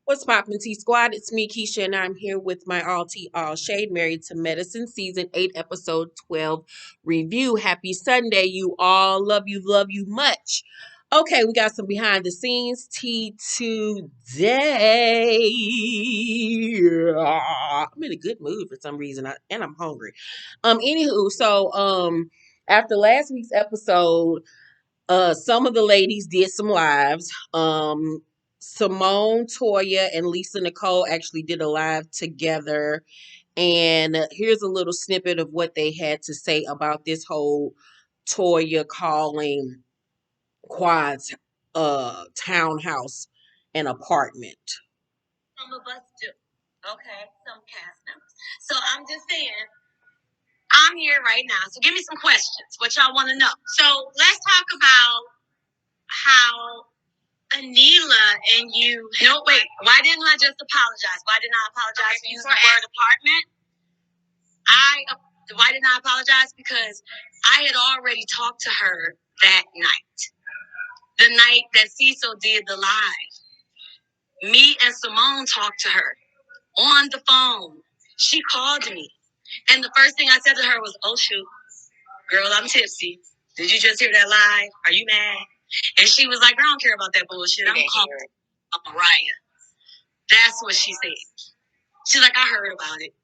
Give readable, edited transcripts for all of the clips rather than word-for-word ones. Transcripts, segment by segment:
What's poppin' T Squad? It's me, Keisha, and I'm here with my all tea, all shade, Married to Medicine, Season 8, Episode 12 review. Happy Sunday, you all. Love you much. Okay, we got some behind the scenes tea today. I'm in a good mood for some reason, and I'm hungry. Anywho, after last week's episode, some of the ladies did some lives. Simone, Toya, and Lisa Nicole actually did a live together. And here's a little snippet of what they had to say about this whole Toya calling Quad's townhouse an apartment. Some of us do. Okay, some cast members. So I'm just saying, I'm here right now. So give me some questions. What y'all want to know? So let's talk about how Anila and you. No, wait. Why didn't I just apologize? Why didn't I apologize for using the word apartment? Why didn't I apologize? Because I had already talked to her that night. The night that Cecil did the live. Me and Simone talked to her on the phone. She called me. And the first thing I said to her was, oh, shoot, girl, I'm tipsy. Did you just hear that live? Are you mad? And she was like, I don't care about that bullshit. I'm calling Mariah. That's what she said. She's like, I heard about it.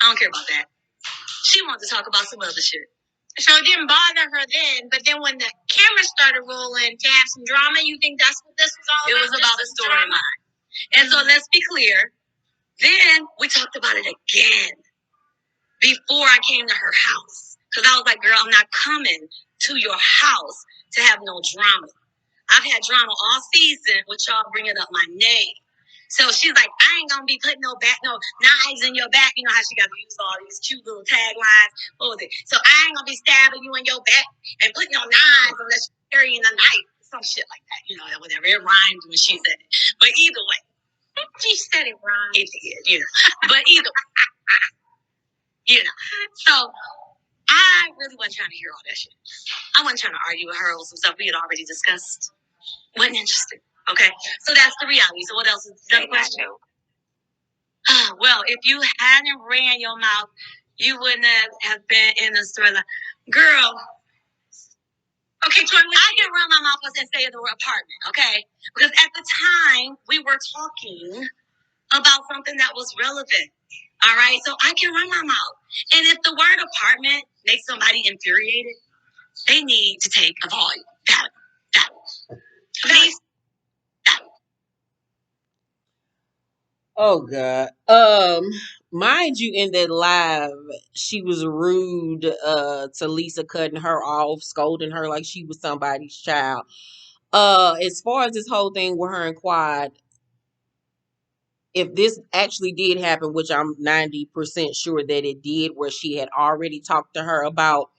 I don't care about that. She wanted to talk about some other shit. So it didn't bother her then, but then when the camera started rolling to have some drama, you think that's what this was all about? It was about a storyline. And so let's be clear. Then we talked about it again before I came to her house. Because I was like, girl, I'm not coming to your house to have no drama. I've had drama all season with y'all bringing up my name. So she's like, I ain't going to be putting no knives in your back. You know how she got to use all these cute little taglines. What was it? So I ain't going to be stabbing you in your back and putting no knives unless you're carrying a knife. Some shit like that. You know, whatever. It rhymed when she said it. But either way. She said it wrong. It did, you know. But either way. You know. So I really wasn't trying to hear all that shit. I wasn't trying to argue with her on some stuff we had already discussed. Wasn't interested. Okay. So that's the reality. So what else is the question? Well, if you hadn't ran your mouth, you wouldn't have been in the store. Girl. Okay, Troy, I didn't run my mouth and say the word apartment, okay? Because at the time, we were talking about something that was relevant. All right, so I can run my mouth. And if the word apartment makes somebody infuriated, they need to take a volume. That. Please. Oh God. Mind you, in that live, she was rude to Lisa, cutting her off, scolding her like she was somebody's child. As far as this whole thing with her and Quad, if this actually did happen, which I'm 90% sure that it did, where she had already talked to her about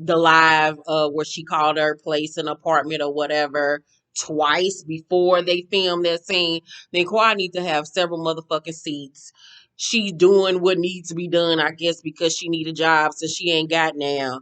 the live where she called her place an apartment or whatever twice before they filmed that scene, then Quad needs to have several motherfucking seats. She's doing what needs to be done, I guess, because she need a job, so she ain't got now.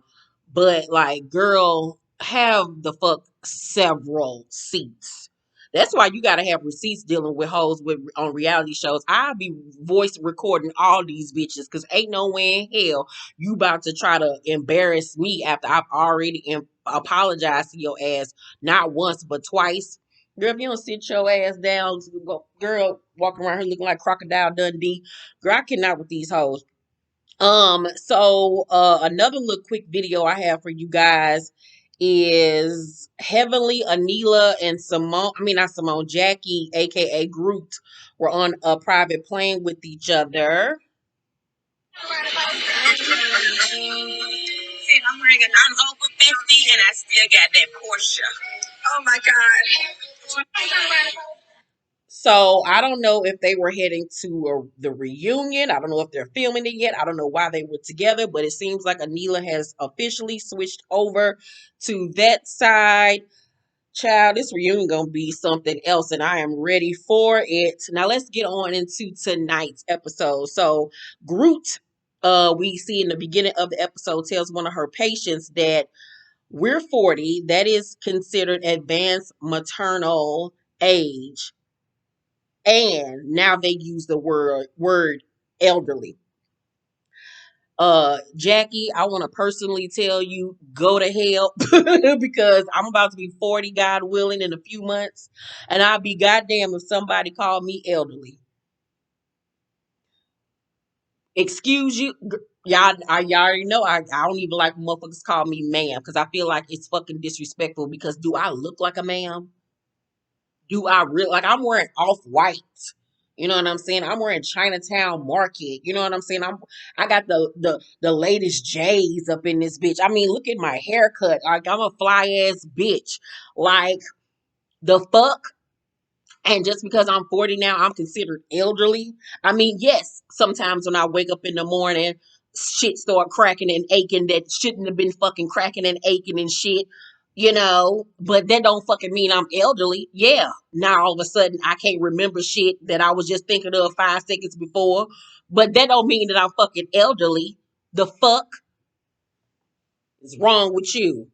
But like, girl, have the fuck several seats. That's why you gotta have receipts dealing with hoes with on reality shows. I'll be voice recording all these bitches because ain't no way in hell you about to try to embarrass me after I've already apologized to your ass not once but twice. Girl, if you don't sit your ass down, girl, walking around here looking like Crocodile Dundee. Girl, I cannot with these hoes. Another little quick video I have for you guys is Heavenly, Anila, and not Simone, Jackie, aka Groot, were on a private plane with each other. See, I'm ringing. I'm over 50 and I still got that Porsche. Oh my God. So I don't know if they were heading to the reunion. I don't know if they're filming it yet. I don't know why they were together, but it seems like Anila has officially switched over to that side. Child, this reunion gonna be something else, and I am ready for it. Now let's get on into tonight's episode. So Groot, we see in the beginning of the episode, tells one of her patients that we're 40. That is considered advanced maternal age. and now they use the word elderly. Jackie, I want to personally tell you, go to hell because I'm about to be 40, God willing, in a few months, and I'll be goddamn if somebody called me elderly. Excuse you, y'all already know I don't even like when motherfuckers call me ma'am because I feel like it's fucking disrespectful. Because do I look like a ma'am? Do I really like? I'm wearing off white. You know what I'm saying? I'm wearing Chinatown Market. You know what I'm saying? I got the latest J's up in this bitch. I mean, look at my haircut. Like I'm a fly ass bitch. Like the fuck. And just because I'm 40 now, I'm considered elderly. I mean, yes, sometimes when I wake up in the morning, shit start cracking and aching that shouldn't have been fucking cracking and aching and shit, but that don't fucking mean I'm elderly. Yeah. Now all of a sudden I can't remember shit that I was just thinking of 5 seconds before. But that don't mean that I'm fucking elderly. The fuck is wrong with you?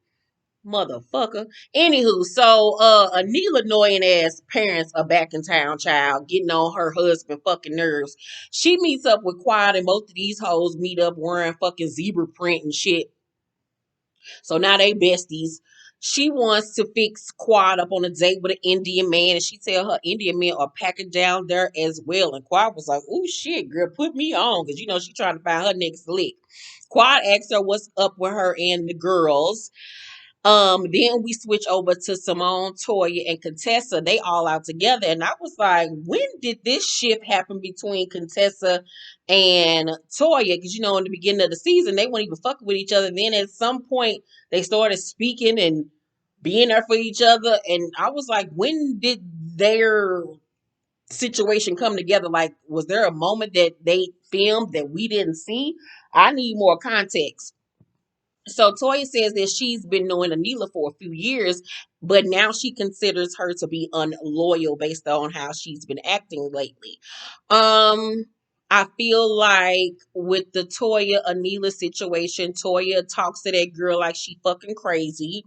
Motherfucker. Anywho, so Anila annoying ass parents are back in town, child, getting on her husband fucking nerves. She meets up with Quad and both of these hoes meet up wearing fucking zebra print and shit. So now they besties. She wants to fix Quad up on a date with an Indian man, and she tell her Indian men are packing down there as well. And Quad was like, "Oh shit, girl, put me on," because she trying to find her next lick. Quad asks her what's up with her and the girls. Then we switch over to Simone, Toya, and Contessa. They all out together. And I was like, when did this shift happen between Contessa and Toya? Because in the beginning of the season, they weren't even fucking with each other. Then at some point they started speaking and being there for each other. And I was like, when did their situation come together? Like, was there a moment that they filmed that we didn't see? I need more context. So Toya says that she's been knowing Anila for a few years, but now she considers her to be unloyal based on how she's been acting lately. Um, I feel like with the Toya Anila situation, Toya talks to that girl like she fucking crazy.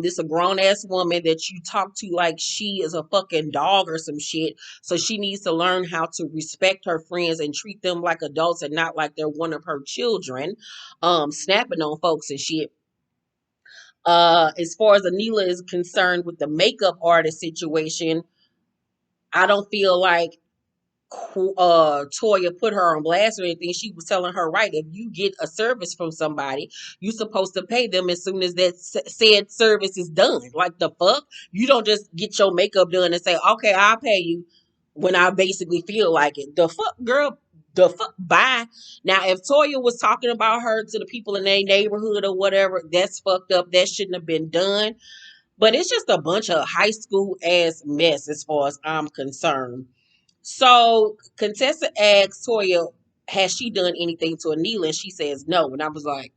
This a grown ass woman that you talk to like she is a fucking dog or some shit. So she needs to learn how to respect her friends and treat them like adults and not like they're one of her children. Snapping on folks and shit. As far as Anila is concerned with the makeup artist situation, I don't feel like Toya put her on blast or anything. She was telling her, right, if you get a service from somebody, you're supposed to pay them as soon as that said service is done. Like the fuck, you don't just get your makeup done and say, okay, I'll pay you when I basically feel like it. The fuck, girl. The fuck, bye. Now, if Toya was talking about her to the people in their neighborhood or whatever, that's fucked up. That shouldn't have been done. But it's just a bunch of high school ass mess as far as I'm concerned. So Contessa asks Toya, has she done anything to Anila? And she says no. And I was like,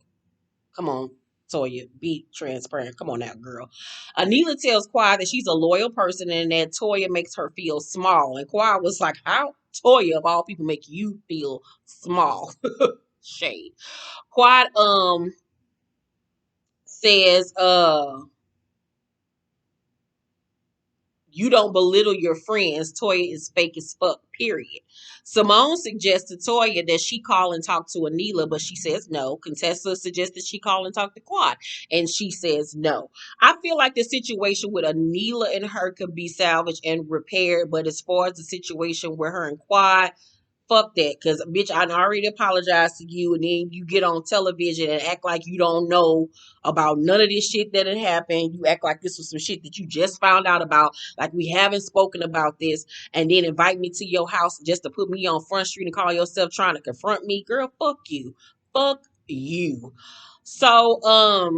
come on, Toya, be transparent. Come on now, girl. Anila tells Quad that she's a loyal person and that Toya makes her feel small. And Quad was like, how Toya of all people make you feel small? Shade. Quad says you don't belittle your friends. Toya is fake as fuck, period. Simone suggests to Toya that she call and talk to Anila, but she says no. Contessa suggests that she call and talk to Quad, and she says no. I feel like the situation with Anila and her could be salvaged and repaired, but as far as the situation with her and Quad, fuck that, because bitch, I already apologized to you, and then you get on television and act like you don't know about none of this shit that had happened. You act like this was some shit that you just found out about, like we haven't spoken about this, and then invite me to your house just to put me on Front Street and call yourself trying to confront me. Girl, fuck you. Fuck you. So,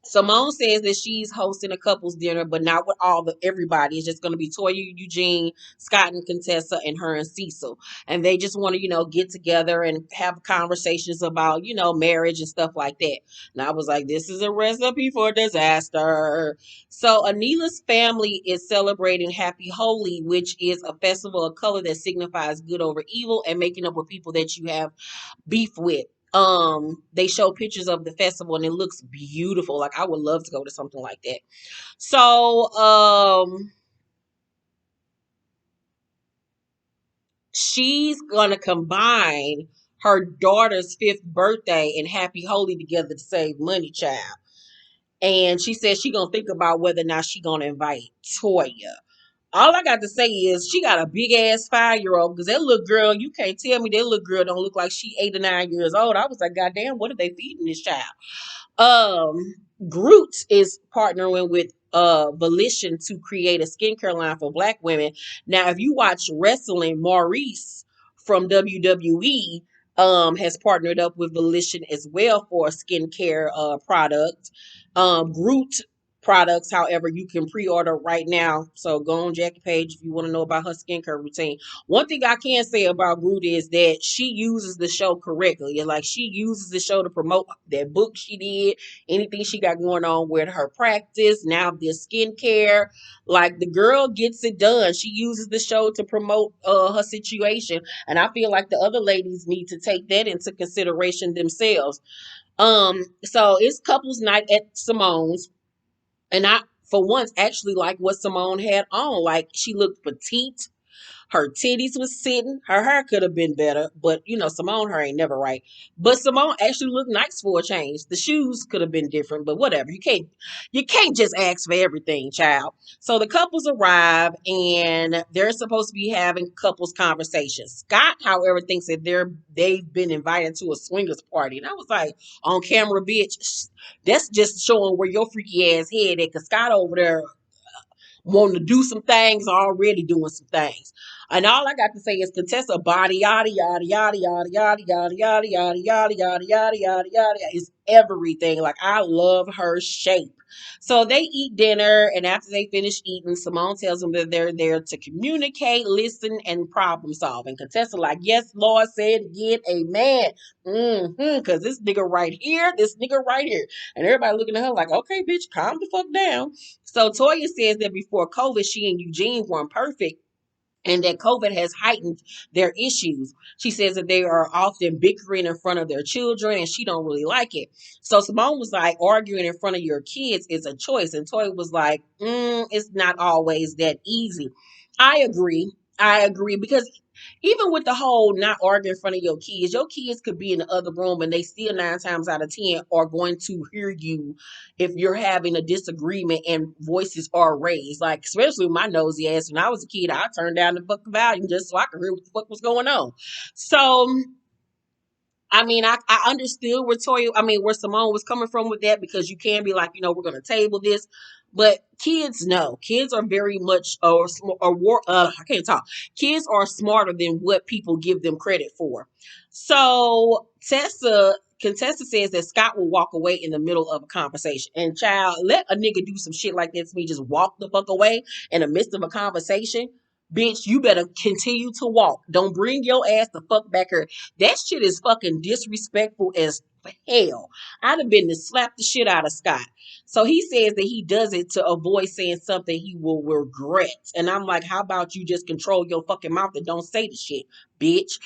Simone says that she's hosting a couples dinner, but not with all the everybody. It's just going to be Toya, Eugene, Scott, and Contessa, and her and Cecil. And they just want to, get together and have conversations about, marriage and stuff like that. And I was like, this is a recipe for disaster. So Anila's family is celebrating Happy Holy, which is a festival of color that signifies good over evil and making up with people that you have beef with. They show pictures of the festival and it looks beautiful. Like I would love to go to something like that. So She's gonna combine her daughter's fifth birthday and Happy Holy together to save money, child. And she said she gonna think about whether or not she gonna invite Toya. All I got to say is she got a big ass 5 year old because that little girl, you can't tell me that little girl don't look like she 8 or 9 years old. I was like, God damn, what are they feeding this child? Um, Groot is partnering with Volition to create a skincare line for Black women. Now, if you watch wrestling, Maurice from WWE has partnered up with Volition as well for a skincare product. Groot products, however, you can pre-order right now. So go on Jackie Page if you want to know about her skincare routine. One thing I can say about Groot is that she uses the show correctly. And like she uses the show to promote that book she did, anything she got going on with her practice, now this skincare. Like the girl gets it done. She uses the show to promote her situation. And I feel like the other ladies need to take that into consideration themselves. So it's couples night at Simone's. And I, for once, actually like what Simone had on. Like she looked petite. Her titties was sitting. Her hair could have been better, but you know, Simone her ain't never right. But Simone actually looked nice for a change. The shoes could have been different, but whatever. You can't just ask for everything, child. So the couples arrive and they're supposed to be having couples conversations. Scott, however, thinks that they've been invited to a swingers party. And I was like, on camera, bitch, that's just showing where your freaky ass head at. Cause Scott over there wanting to do some things, already doing some things. And all I got to say is Contessa body yada yada yada yada yada yada yada yada yada yada yada yada yada is everything. Like I love her shape. So they eat dinner, and after they finish eating, Simone tells them that they're there to communicate, listen, and problem solve. And Contessa like, yes, Lord, say it again, amen. Because this nigga right here, this nigga right here, and everybody looking at her like, okay, bitch, calm the fuck down. So Toya says that before COVID, she and Eugene weren't perfect and that COVID has heightened their issues. She says that they are often bickering in front of their children and she don't really like it. So Simone was like, arguing in front of your kids is a choice. And Toya was like, it's not always that easy. I agree. I agree because even with the whole not arguing in front of your kids could be in the other room and they still 9 times out of 10 are going to hear you if you're having a disagreement and voices are raised. Like, especially my nosy ass, when I was a kid, I turned down the fucking volume just so I could hear what the fuck was going on. So I mean, I understood where where Simone was coming from with that because you can be like, we're going to table this. But kids know. Kids are very much, I can't talk. Kids are smarter than what people give them credit for. So Contessa says that Scott will walk away in the middle of a conversation. And child, let a nigga do some shit like that to me, just walk the fuck away in the midst of a conversation. Bitch, you better continue to walk. Don't bring your ass the fuck back here. That shit is fucking disrespectful as hell. I'd have been to slap the shit out of Scott. So he says that he does it to avoid saying something he will regret. And I'm like, how about you just control your fucking mouth and don't say the shit, bitch?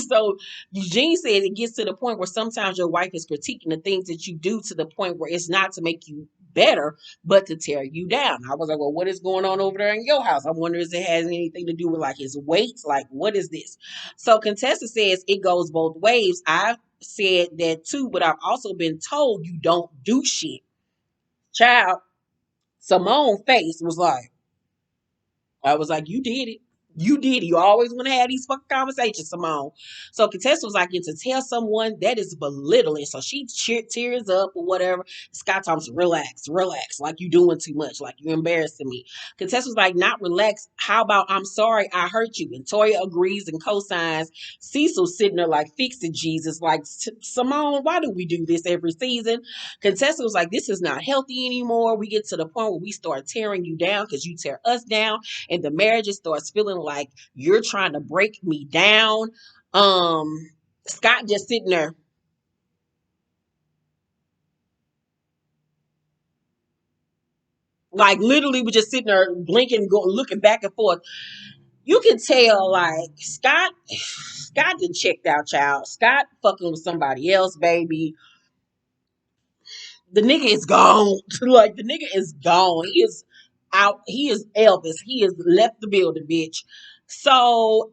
So Eugene said it gets to the point where sometimes your wife is critiquing the things that you do to the point where it's not to make you better, but to tear you down. I was like, well, what is going on over there in your house? I wonder if it has anything to do with like his weight. Like, what is this? So Contessa says it goes both ways. I've said that too, but I've also been told you don't do shit. Child, Simone's face was like, I was like, you did it. You did it. You always want to have these fucking conversations, Simone. So Contessa was like, and to tell someone that is belittling. So she tears up or whatever. Scott Thompson, relax, relax. Like you doing too much. Like you're embarrassing me. Contessa was like, not relax. How about I'm sorry I hurt you? And Toya agrees and co-signs. Cecil sitting there like, fix it, Jesus. Like, Simone, why do we do this every season? Contessa was like, this is not healthy anymore. We get to the point where we start tearing you down because you tear us down and the marriage starts feeling like you're trying to break me down. Scott just sitting there, like literally was just sitting there blinking, looking back and forth. You can tell like Scott didn't checked out, child. Scott fucking with somebody else, baby. The nigga is gone. Like the nigga is gone. He is out. He is Elvis. He has left the building, bitch. So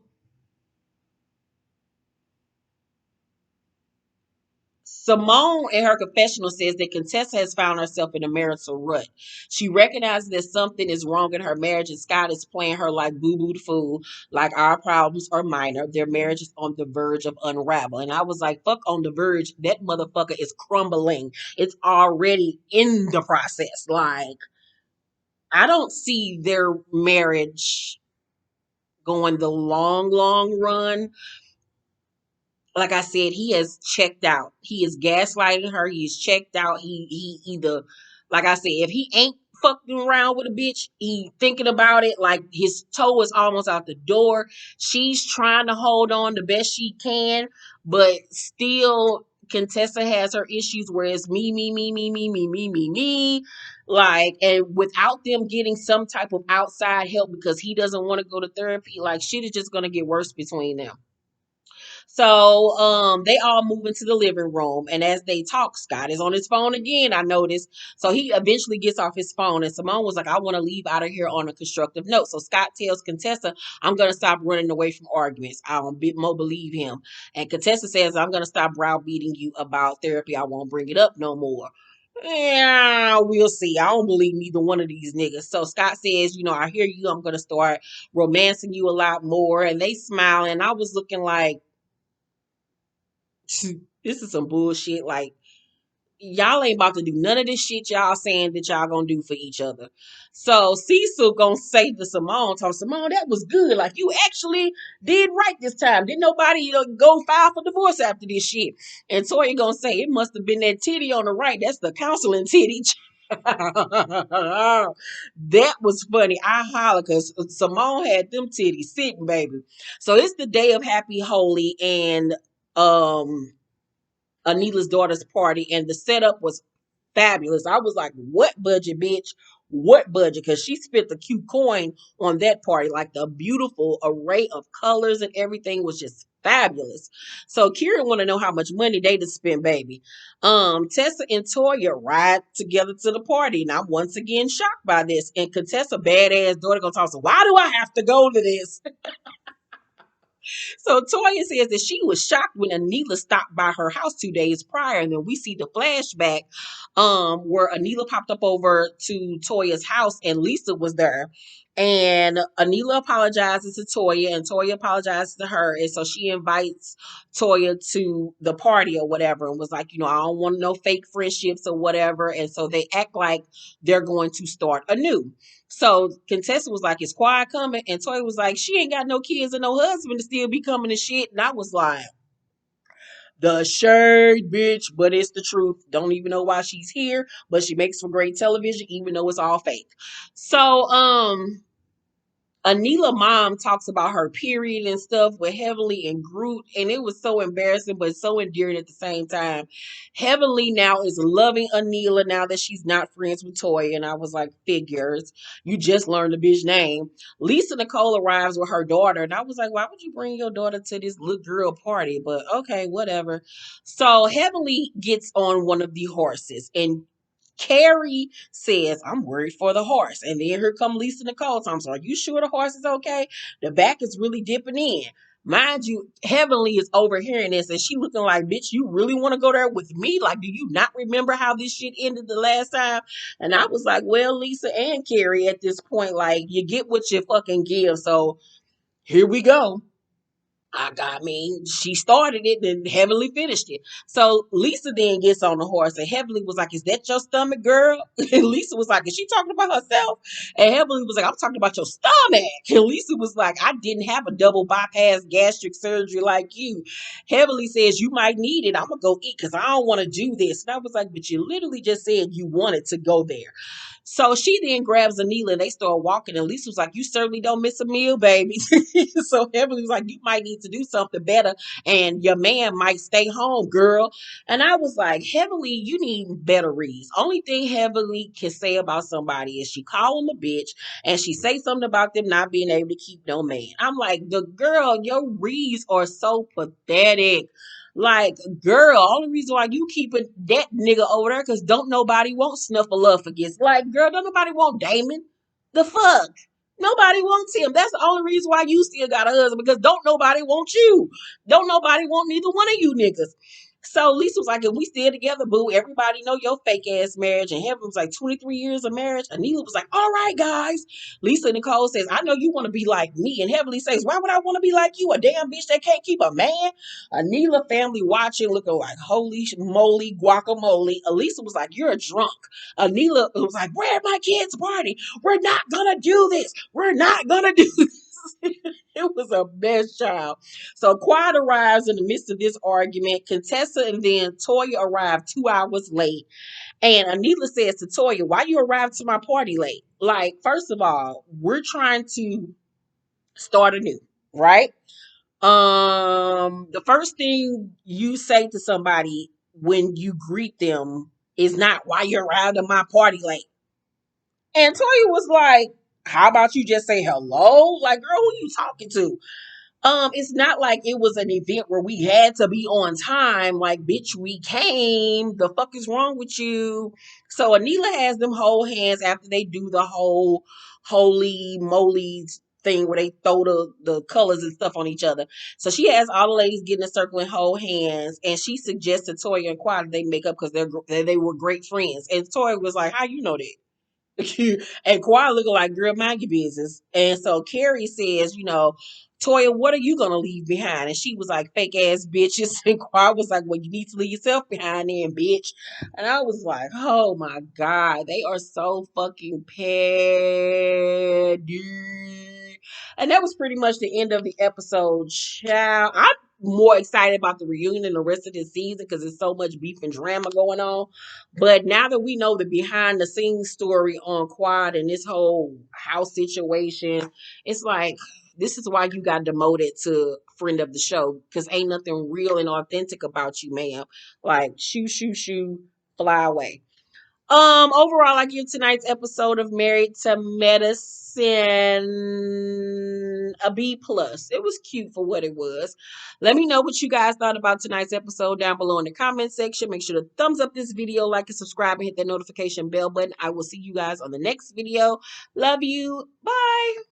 Simone in her confessional says that Contessa has found herself in a marital rut. She recognizes that something is wrong in her marriage, and Scott is playing her like boo boo the fool, like our problems are minor. Their marriage is on the verge of unravel. And I was like, fuck on the verge. That motherfucker is crumbling. It's already in the process. Like, I don't see their marriage going the long, long run. Like I said, he has checked out. He is gaslighting her. He's checked out. He either, like I said, if he ain't fucking around with a bitch, he thinking about it. Like his toe is almost out the door. She's trying to hold on the best she can, but still, Contessa has her issues where it's me, me, me, me, me, me, me, me, me. Like, and without them getting some type of outside help because he doesn't want to go to therapy, like shit is just gonna get worse between them. So they all move into the living room, and as they talk, Scott is on his phone again, I noticed. So he eventually gets off his phone, and Simone was like, I want to leave out of here on a constructive note. So Scott tells Contessa, I'm gonna stop running away from arguments. I don't bit more believe him. And Contessa says, I'm gonna stop browbeating you about therapy. I won't bring it up no more. Yeah, we'll see. I don't believe neither one of these niggas. So Scott says, I hear you. I'm gonna start romancing you a lot more. And they smile, and I was looking like, this is some bullshit. Like, y'all ain't about to do none of this shit y'all saying that y'all gonna do for each other. So Cecil gonna say to Simone, tell Simone, that was good. Like, you actually did right this time. Didn't nobody, go file for divorce after this shit. And Toya gonna say, it must have been that titty on the right. That's the counseling titty. That was funny. I holler because Simone had them titties sitting, baby. So it's the day of Happy Holy, and um Anila's daughter's party, and the setup was fabulous. I was like, what budget, bitch? What budget? Because she spent the cute coin on that party. Like the beautiful array of colors and everything was just fabulous. So Kira want to know how much money they just spent, baby. Tessa and Toya ride together to the party, and I'm once again shocked by this. And Contessa, badass daughter, gonna talk. So why do I have to go to this? So Toya says that she was shocked when Anila stopped by her house 2 days prior, and then we see the flashback where Anila popped up over to Toya's house and Lisa was there. And Anila apologizes to Toya, and Toya apologizes to her, and so she invites Toya to the party or whatever, and was like, I don't want no fake friendships or whatever. And so they act like they're going to start anew. So Contessa was like, is Quiet coming? And Toy was like, she ain't got no kids and no husband to still be coming to shit. And I was like, the shade, bitch, but it's the truth. Don't even know why she's here, but she makes for great television, even though it's all fake. So, Anila mom talks about her period and stuff with Heavenly and Groot, and it was so embarrassing but so endearing at the same time. Heavenly now is loving Anila now that she's not friends with Toya, and I was like, figures. You just learned the bitch name. Lisa Nicole arrives with her daughter, and I was like, why would you bring your daughter to this little girl party? But okay, whatever. So Heavenly gets on one of the horses, and Carrie says, I'm worried for the horse. And then here come Lisa Nicole. So I'm sorry, are you sure the horse is okay? The back is really dipping in. Mind you, Heavenly is overhearing this and she looking like, bitch, you really want to go there with me? Like, do you not remember how this shit ended the last time? And I was like, well, Lisa and Carrie at this point, like, you get what you fucking give. So here we go. I mean, she started it, then Heavenly finished it. So Lisa then gets on the horse, and Heavenly was like, is that your stomach, girl? And Lisa was like, is she talking about herself? And Heavenly was like, I'm talking about your stomach. And Lisa was like, I didn't have a double bypass gastric surgery like you. Heavenly says, you might need it. I'm going to go eat because I don't want to do this. And I was like, but you literally just said you wanted to go there. So she then grabs Anila and they start walking. And Lisa was like, you certainly don't miss a meal, baby. So Heavenly was like, you might need to do something better. And your man might stay home, girl. And I was like, Heavenly, you need better reads. Only thing Heavenly can say about somebody is she call him a bitch and she say something about them not being able to keep no man. I'm like, the girl, your reads are so pathetic. Like, girl, only reason why you keeping that nigga over there because don't nobody want Snuffleupagus. Like, girl, don't nobody want Damon. The fuck? Nobody wants him. That's the only reason why you still got a husband because don't nobody want you. Don't nobody want neither one of you niggas. So Lisa was like, if we still together, boo, everybody know your fake ass marriage. And Heaven was like, 23 years of marriage. Anila was like, all right, guys. Lisa Nicole says, I know you want to be like me. And Heavenly says, why would I want to be like you? A damn bitch that can't keep a man. Anila family watching, looking like, holy moly, guacamole. Elisa was like, you're a drunk. Anila was like, where my kids' party? We're not going to do this. We're not going to do this. It was a mess, child. So Quad arrives in the midst of this argument. Contessa and then Toya arrive 2 hours late. And Anila says to Toya, why you arrived to my party late? Like, first of all, we're trying to start anew, right? The first thing you say to somebody when you greet them is not why you arrived to my party late. And Toya was like, how about you just say hello? Like, girl, who you talking to? It's not like it was an event where we had to be on time. Like, bitch, we came. The fuck is wrong with you? So Anila has them hold hands after they do the whole holy moly thing where they throw the colors and stuff on each other. So she has all the ladies get in a circle and hold hands, and she suggested Toya and Quad they make up because they were great friends. And Toya was like, "How you know that?" And Kawhi looking like, girl, mind your business. And so Carrie says, Toya, what are you gonna leave behind? And she was like, fake ass bitches. And Kawhi was like, well, you need to leave yourself behind then, bitch. And I was like, oh my God, they are so fucking petty. And that was pretty much the end of the episode, child. I'm more excited about the reunion and the rest of this season because there's so much beef and drama going on. But now that we know the behind the scenes story on Quad and this whole house situation, it's like this is why you got demoted to friend of the show because ain't nothing real and authentic about you, ma'am. Like shoo shoo shoo, fly away. Overall, I give tonight's episode of Married to Medicine a B plus. It was cute for what it was. Let me know what you guys thought about tonight's episode down below in the comment section. Make sure to thumbs up this video, like and subscribe, and hit that notification bell button. I will see you guys on the next video. Love you. Bye.